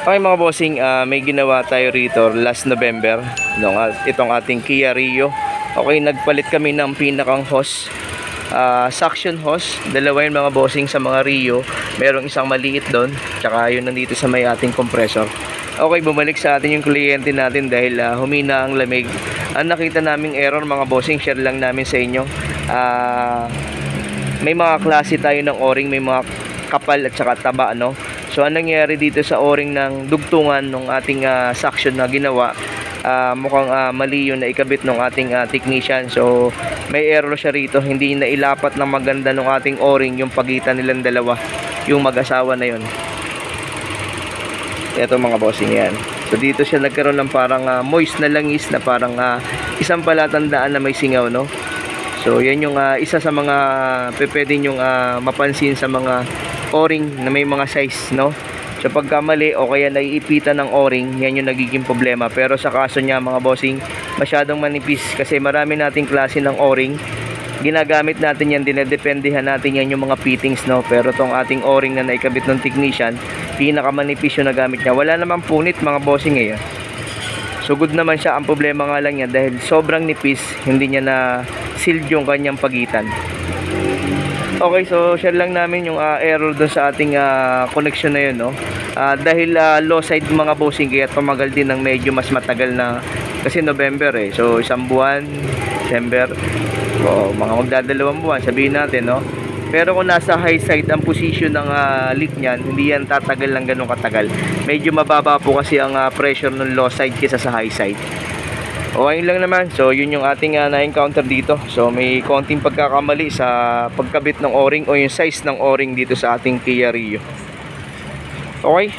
Okay mga bossing, may ginawa tayo rito last November itong ating Kia Rio. Okay, nagpalit kami ng pinakang hose, suction hose. Dalawa yun mga bossing sa mga Rio. Merong isang maliit doon, tsaka yun nandito sa may ating compressor. Okay, bumalik sa atin yung kliyente natin dahil humina ang lamig. Ang nakita naming error mga bossing, share lang namin sa inyo. May mga klase tayo ng o-ring, may mga kapal at saka taba, no? So anong nangyari dito sa o-ring ng dugtungan ng ating suction na ginawa, mukhang mali yun na ikabit ng ating technician. So may error siya rito, hindi na ilapat ng maganda ng ating o-ring yung pagitan nilang dalawa, yung mag-asawa na yun. Ito mga bossing, yan. So dito siya nagkaroon ng parang moist na langis na parang isang palatandaan na may singaw, no? So yan yung isa sa mga pwede nyong mapansin sa mga o-ring na may mga size, no? So pagka mali o kaya naiipitan ng o-ring, yan yung nagiging problema. Pero sa kaso niya mga bossing, masyadong manipis kasi marami nating klase ng o-ring. Ginagamit natin yan, dinedependehan natin yan yung mga fittings, no? Pero tong ating o-ring na naikabit ng technician, pinakamanipis yung nagamit niya. Wala namang punit mga bossing eh. So good naman siya. Ang problema nga lang niya dahil sobrang nipis, hindi niya na sealed yung kanyang pagitan. Okay, so share lang namin yung error doon sa ating connection na yun, no? Dahil low side mga bossing, kaya tumagal din ng medyo mas matagal na, kasi November eh. So isang buwan, December, o mga magdadalawang buwan sabihin natin, no? Pero kung nasa high side ang position ng leak niyan, hindi yan tatagal lang ganun katagal. Medyo mababa po kasi ang pressure ng low side kaysa sa high side. O ayun lang naman. So yun yung ating na-encounter dito. So may konting pagkakamali sa pagkabit ng o-ring o yung size ng o-ring dito sa ating Kia Rio. Okay?